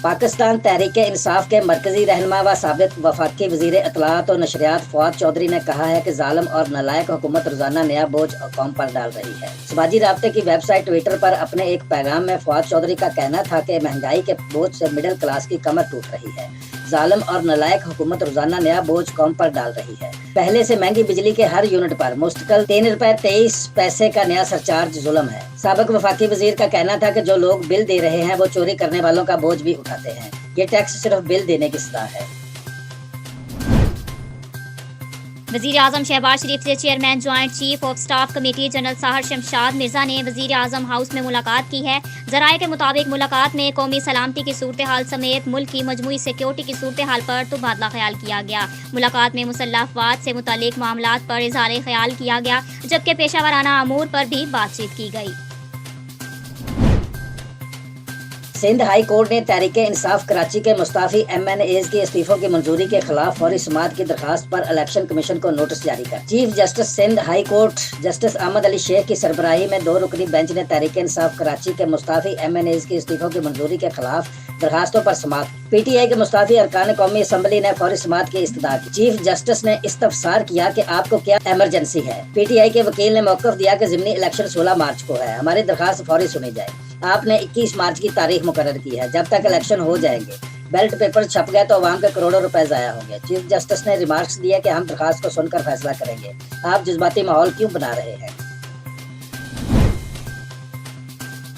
पाकिस्तान तहरीक इंसाफ के मरकजी रहनुमा व साबिक वफाकी वजीर इत्तलात और नशरियात फवाद चौधरी ने कहा है कि जालिम और नालायक हुकूमत रोजाना नया बोझ कौम पर डाल रही है। समाजी राब्ते की वेबसाइट ट्विटर पर अपने एक पैगाम में फवाद चौधरी का कहना था कि महंगाई के बोझ से मिडिल क्लास की कमर टूट रही है। जालिम और नालायक हुकूमत रोजाना नया बोझ कौम पर डाल रही है। पहले से महंगी बिजली के हर यूनिट पर मुस्तकिल ₹3.23 का नया सरचार्ज जुल्म है। साबिक वफाकी वजीर का कहना था कि जो लोग बिल दे रहे हैं वो चोरी करने वालों का बोझ भी उठाते हैं। ये टैक्स सिर्फ बिल देने की सजा है। वज़ीर आज़म शहबाज शरीफ से chairman joint chief of staff committee general Sahir Shamshad Mirza ने वज़ीर आज़म हाउस में मुलाकात की है। ज़राए के मुताबिक मुलाकात में कौमी सलामती की सूरत हाल समेत मुल्क की मजमूई सिक्योरिटी की सूरत हाल पर तबादला ख्याल किया गया। मुलाकात में मुसल्लह अफवाद से मुतालिक मामलात पर इज़हार ख्याल किया गया, जबकि पेशावराना अमूर पर भी बातचीत की गई। सिंध हाई कोर्ट ने तहरीक इंसाफ कराची के मुस्ताफी MNAs के इस्तीफों की मंजूरी के खिलाफ फौरी समाअत की दरखास्त पर इलेक्शन कमीशन को नोटिस जारी कर। Chief justice Sindh high court justice Ahmed Ali Sheikh की सरबराही में 2 रुकनी बेंच ने तहरीक इंसाफ कराची के मुस्ताफी MNAs के इस्तीफों की मंजूरी के खिलाफ दरखास्तों पर समाअत। PTI के मुस्ताफी अरकान कौमी असम्बली ने फौरी समाअत की इस्तदा की। चीफ जस्टिस ने इस्तफसार किया कि आपको क्या इमरजेंसी है। PTI के वकील ने मौक़िफ़ दिया कि ज़िमनी इलेक्शन 16 मार्च को है, हमारी दरखास्त फौरी सुनी जाए। आपने 21 मार्च की तारीख मुकर्रर की है। जब तक इलेक्शन हो जाएंगे, बैलेट पेपर छप गए तो अवाम के करोड़ों रुपए ज़ाया होंगे। चीफ जस्टिस ने रिमार्क्स दिए कि हम दरखास्त को सुनकर फैसला करेंगे। आप जज्बाती माहौल क्यों बना रहे हैं?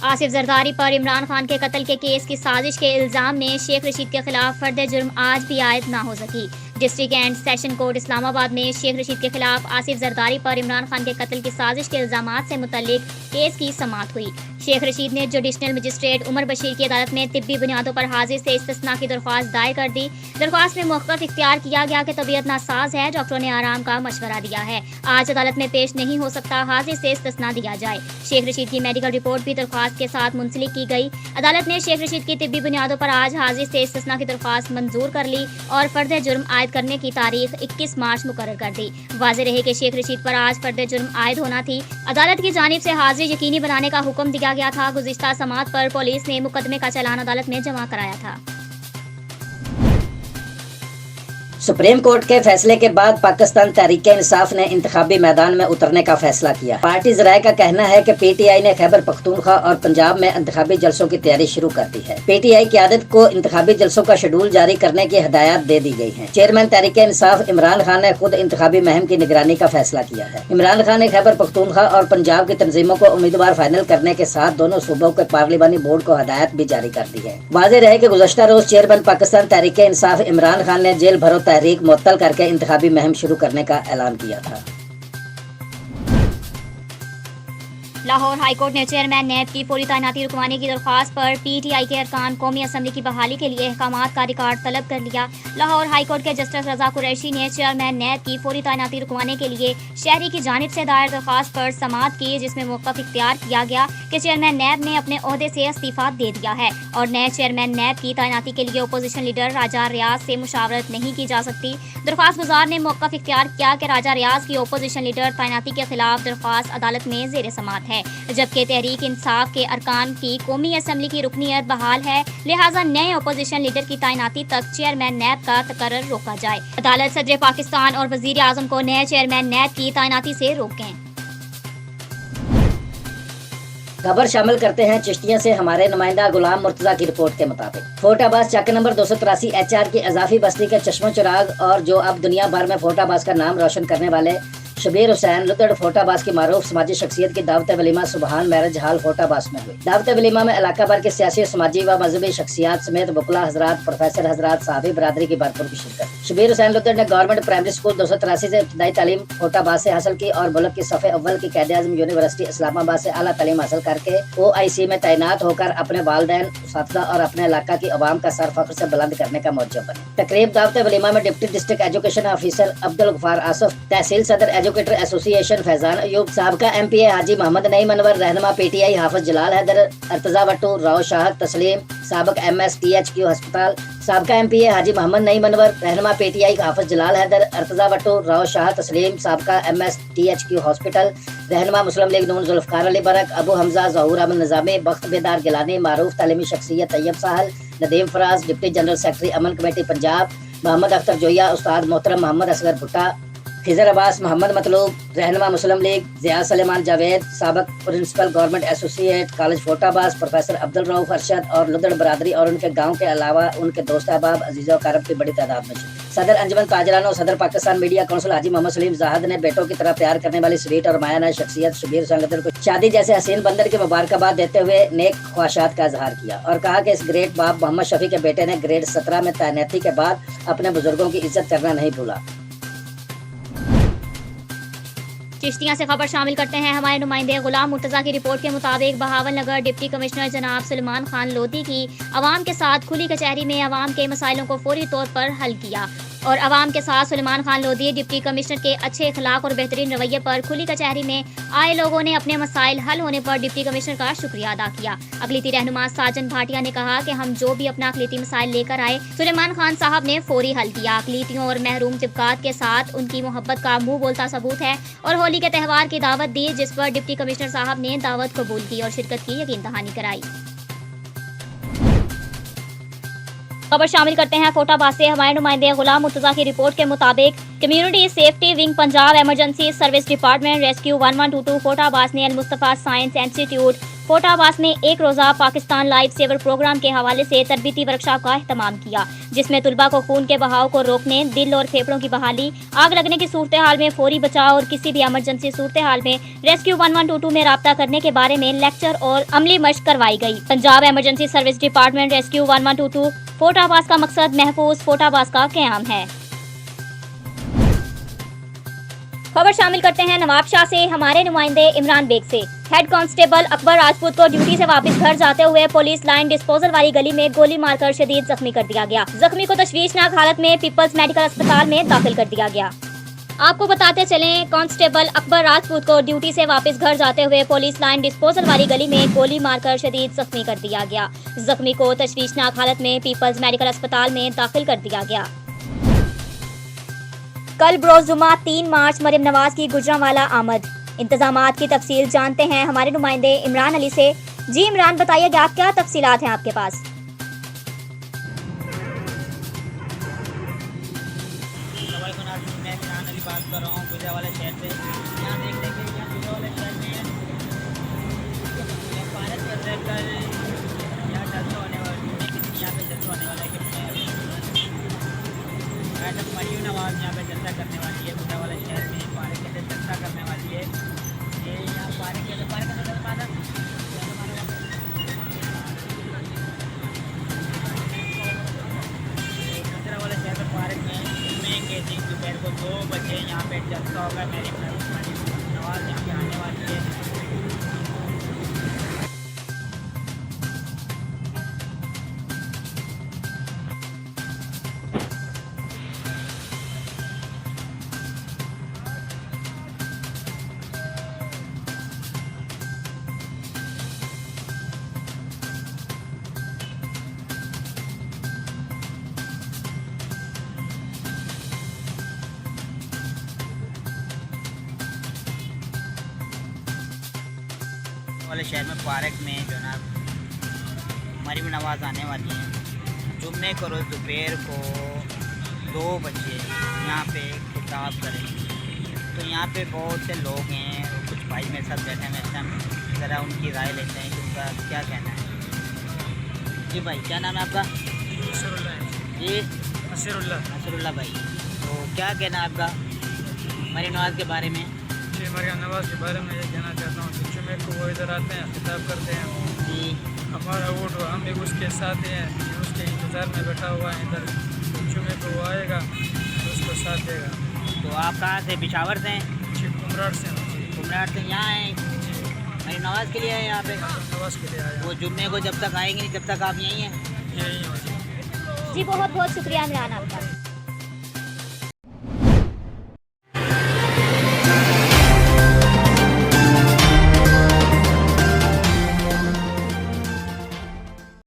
आसिफ जरदारी पर इमरान खान के कत्ल के केस की साजिश के इल्ज़ाम में शेख रशीद के खिलाफ फर्द जुर्म आज भी आयद ना हो सकी। District and session court Islamabad में शेख रशीद के खिलाफ आसिफ जरदारी पर इमरान खान के कत्ल की साजिश के इल्ज़ामात से मुतल्लिक केस की समाअत हुई। शेख रशीद ने जुडिशनल मजिस्ट्रेट उमर बशीर की अदालत में तिब्बी बुनियादों पर हाजिर से इस्तिस्ना की दरख्वास्त दायर कर दी। दरख्वास्त में मौक़िफ़ इख्तियार किया गया कि तबीयत नासाज है, डॉक्टरों ने आराम का मशवरा दिया है, आज अदालत में पेश नहीं हो सकता, हाजिर से इस्तिस्ना दिया जाए। शेख रशीद की मेडिकल रिपोर्ट भी दरख्वास्त के साथ मुंसलिक की गई। अदालत ने शेख रशीद की तिब्बी बुनियादों पर आज हाजिर से इस्तिस्ना की दरख्वास्त मंजूर कर ली और फर्द जुर्म आयद करने की तारीख 21 मार्च मुकर्रर कर दी। वाज़ेह रहे कि शेख रशीद पर आज फर्द जुर्म आयद होना थी। अदालत की जानिब से हाजिरी यकीनी बनाने का हुक्म दिया गया था। गुज़िश्ता समाअत पर पुलिस ने मुकदमे का चालान अदालत में जमा कराया था। सुप्रीम कोर्ट के फैसले के बाद पाकिस्तान तहरीक इंसाफ ने इंतखाबी मैदान में उतरने का फैसला किया। पार्टी ज़राए का कहना है कि PTI ने खैबर पख्तूनख्वा और पंजाब में इंतखाबी जलसों की तैयारी शुरू कर दी है। PTI क़यादत को इंतखाबी जलसों का शेड्यूल जारी करने की हिदायत दे दी गई है। चेयरमैन तहरीक इंसाफ इमरान खान ने खुद इंतखाबी मुहिम की निगरानी का फैसला किया है। इमरान खान ने खैबर पख्तूनख्वा और पंजाब की तंजीमों को उम्मीदवार फाइनल करने के साथ दोनों सूबों के पार्लिमानी बोर्ड को हिदायत भी जारी कर दी है। वाज़ेह रहे कि गुज़श्ता रोज चेयरमैन पाकिस्तान तहरीक इंसाफ इमरान खान ने जेल भरो तहरीक मुअत्तल करके इंतखाबी मुहिम शुरू करने का ऐलान किया था। लाहौर हाई कोर्ट ने चेयरमैन नैब की फौरी तैनाती रुकवाने की दरख्वास्त पर PTI के अरकान कौमी असम्बली की बहाली के लिए अहकामात का रिकॉर्ड तलब कर लिया। लाहौर हाई कोर्ट के जस्टिस रजा कुरैशी ने चेयरमैन नैब की फौरी तैनाती रुकवाने के लिए शहरी की जानिब से दायर दरख्वास्त पर समाअत की, जिसमें मौक़िफ़ इख्तियार किया गया कि चेयरमैन नैब ने अपने ओहदे से इस्तीफ़ा दे दिया है और नए चेयरमैन नैब की तैनाती के लिए अपोजिशन लीडर राजा रियाज से मुशावरत नहीं की जा सकती। दरख्वास्त गुजार ने मौक़िफ़ इख्तियार किया कि राजा रियाज की अपोजिशन लीडर तैनाती के खिलाफ दरख्वास्त अदालत में ज़ेर समाअत है, जबकि तहरीक इंसाफ के अरकान की कौमी असम्बली की रुकनियत बहाल है। लिहाजा नए अपोजिशन लीडर की तैनाती तक चेयरमैन नैब का तकर्रर रोका जाए। अदालत सदर पाकिस्तान और वज़ीर आज़म को नए चेयरमैन नैब की तैनाती से रोकें। खबर शामिल करते हैं चिश्तिया से। हमारे नुमाइंदा गुलाम मुर्तज़ा की रिपोर्ट के मुताबिक फोर्टाबाज चक नंबर 283 HR की अजाफी बस्ती के चश्मो चिराग और जो अब दुनिया भर में फोर्टाबाज का नाम रोशन करने वाले शबीर हुसैन लुदड़ फोर्टाबाज की मारूफ समाजी शख्सियत की दावत वलीमा सुबहान मैरिज हाल फोर्टाबाज में हुई। दावत वलीमा में इलाका भर के सियासी, समाजी व मजहबी शख्सियात समेत वकला हजरात, प्रोफेसर हजरात, साहबी बरादरी की भरपूर की शिरकत। शबीर हुसैन लुदड़ ने गवर्नमेंट प्राइमरी स्कूल 283 से इब्तदाई तालीम फोर्टाबाज से हासिल की और मुल्क की सफ़े अव्वल की कायदे आज़म यूनिवर्सिटी इस्लामाबाद से आला तालीम हासिल करके OIC में तैनात होकर अपने वालिदैन, उस्ताद और अपने इलाका की अवाम का सर फख्र से बुलंद करने का मौजूद बने। तकरीब दावत वलीमा में deputy district education officer Abdul Ghaffar Asif, तहसील सदर एजुकेटर एसोसिएशन फैजान अयूब, साबका MPA हाजी मोहम्मद नईम अनवर, रहनुमा PTI हाफिज जलाल हैदर, अर्तजा वट्टू, राव शाहद तस्लीम, साबक MS THQ अस्पताल, साबका MPA हाजी मोहम्मद नईम अनवर, रहनुमा PTI हाफिज जलाल हैदर, अर्तजा वट्टू, राव शाहद तस्लीम, साबका MS THQ हॉस्पिटल, रहनुमा मुस्लिम लीग नून जुल्फ़कार अली बरक, अबू हमजा, ज़हूर अहमद निज़ामी, बख्त बेदार गिलानी, मारूफ तालीमी शख्सियत तैयब साहल, ندیم فراز ڈپٹی جنرل سیکرٹری امن کمیٹی پنجاب، محمد اختر جویا، استاد محترم محمد اصغر بھٹا، خضر عباس، محمد مطلوب رہنما مسلم لیگ، ضیاء سلیمان جاوید سابق principal government associate college Fort Abbas, professor Abdul Rauf Arshad اور لدڑ برادری اور ان کے گاؤں کے علاوہ ان کے دوست احباب عزیز و اقارب کی بڑی تعداد میں شرکت۔ صدر انجمن تاجران اور صدر پاکستان میڈیا کونسل حاجی محمد سلیم زاہد نے بیٹوں کی طرح پیار کرنے والی سویٹ اور مایانہ شخصیت شبیر سنگدر کو شادی جیسے حسین بندر کی مبارکباد دیتے ہوئے نیک خواہشات کا اظہار کیا اور کہا کہ اس گریٹ باپ محمد شفیع کے بیٹے نے گریڈ 17 میں تعیناتی کے بعد اپنے بزرگوں کی عزت کرنا نہیں بھولا۔ چشتیاں سے خبر شامل کرتے ہیں ہمارے نمائندے غلام مرتضیٰ کی رپورٹ کے مطابق بہاول نگر ڈپٹی کمشنر جناب سلیمان خان لودھی کی عوام کے ساتھ کھلی کچہری میں عوام کے مسائلوں کو فوری طور پر حل کیا اور عوام کے ساتھ سلیمان خان لودھی ڈپٹی کمشنر کے اچھے اخلاق اور بہترین رویے پر کھلی کچہری میں آئے لوگوں نے اپنے مسائل حل ہونے پر ڈپٹی کمشنر کا شکریہ ادا کیا۔ اقلیتی رہنما ساجن بھاٹیا نے کہا کہ ہم جو بھی اپنا اقلیتی مسائل لے کر آئے سلیمان خان صاحب نے فوری حل کیا۔ اقلیتیوں اور محروم طبقات کے ساتھ ان کی محبت کا منہ بولتا ثبوت ہے اور ہولی کے تہوار کی دعوت دی جس پر ڈپٹی کمشنر صاحب نے دعوت قبول کی اور شرکت کی یقین دہانی کرائی۔ خبر شامل کرتے ہیں فورٹ آباد سے ہمارے نمائندے غلام مرتضیٰ کی رپورٹ کے مطابق community safety wing Punjab emergency service department rescue 1122 Fort Abad نے المصطفیٰ سائنس انسٹیٹیوٹ فورٹ آباد میں ایک روزہ پاکستان لائف سیور پروگرام کے حوالے سے تربیتی ورکشاپ کا اہتمام کیا جس میں طلباء کو خون کے بہاؤ کو روکنے، دل اور پھیپھڑوں کی بحالی، آگ لگنے کی صورتحال میں فوری بچاؤ اور کسی بھی ایمرجنسی صورتحال میں ریسکیو 1122 میں رابطہ کرنے کے بارے میں لیکچر اور عملی مشق کروائی گئی۔ Punjab emergency service department rescue 1122 Fort Abad کا مقصد محفوظ فورٹ آباد کا قیام ہے۔ خبر شامل کرتے ہیں نواب شاہ سے ہمارے نمائندے عمران بیگ سے۔ ہیڈ کانسٹیبل اکبر راجپوت کو ڈیوٹی سے واپس گھر جاتے ہوئے پولیس لائن ڈسپوزل والی گلی میں گولی مار کر شدید زخمی کر دیا گیا۔ زخمی کو تشویشناک حالت میں پیپلز میڈیکل اسپتال میں داخل کر دیا گیا۔ آپ کو بتاتے چلیں کانسٹیبل اکبر راجپوت کو ڈیوٹی سے واپس گھر جاتے ہوئے پولیس لائن ڈسپوزل والی گلی میں گولی مار کر شدید زخمی کر دیا گیا۔ زخمی کو تشویشناک حالت میں پیپلز میڈیکل اسپتال میں داخل کر دیا گیا۔ کل بروز جمعہ 3 مارچ مریم نواز کی گجرانوالہ آمد۔ انتظامات کی تفصیل جانتے ہیں ہمارے نمائندے عمران علی سے۔ جی عمران، بتائیے گا کیا تفصیلات ہیں آپ کے پاس؟ میں عمران علی بات کر رہا ہوں گجرانوالہ شہر سے۔ یہاں دیکھ رہے کہ یہاں گجرانوالہ شہر میں پارک کر رہے کل یہاں جلسہ ہونے والا ہے، یہاں پہ جلسہ ہونے والا ہے کہ میڈم مریم نواز یہاں پہ جلسہ کرنے والی ہے گجرانوالہ شہر میں، پارک کے اندر جلسہ کرنے والی ہے۔ یہ یہاں پارک کے اندر گجرانوالہ شہر میں پارک میں دوپہر کو 2 بجے یہاں پہ جلسہ ہوگا۔ مریم نواز یہاں پہ آنے والی ہے۔ والے شہر میں پارک میں جو نا مریم نواز آنے والی ہیں۔ جمعے کو روز دوپہر کو 2 بجے یہاں پہ خطاب کریں گے۔ تو یہاں پہ بہت سے لوگ ہیں، کچھ بھائی میرے ساتھ بیٹھے ہیں، میں ذرا ان کی رائے لیتے ہیں کہ ان کا کیا کہنا ہے۔ جی بھائی، کیا نام ہے آپ کا؟ نصر اللہ جی نصر اللہ بھائی، تو کیا کہنا ہے آپ کا مریم نواز کے بارے میں؟ جی، مریم نواز کے بارے میں یہ کہنا چاہتا ہوں کہ جمعے کو وہ ادھر آتے ہیں، خطاب کرتے ہیں۔ جی ہمارا ووٹ ہم بھی اس کے ساتھ ہی ہیں، اس کے انتظار میں بیٹھا ہوا ہے ادھر۔ جمعے کو وہ آئے گا تو اس کو ساتھ دے گا۔ تو آپ کہاں سے؟ پشاور سے ہیں؟ جی، کمراٹ سے ہوں۔ جی، کمراٹ سے یہاں ہیں مریم نواز کے لیے ہیں یہاں پہ؟ مریم نواز کے لیے آیا وہ جمعے کو جب تک آئیں گی نہیں جب تک آپ یہیں ہیں؟ یہی ہوں۔ جی بہت بہت شکریہ عمران آپ کا۔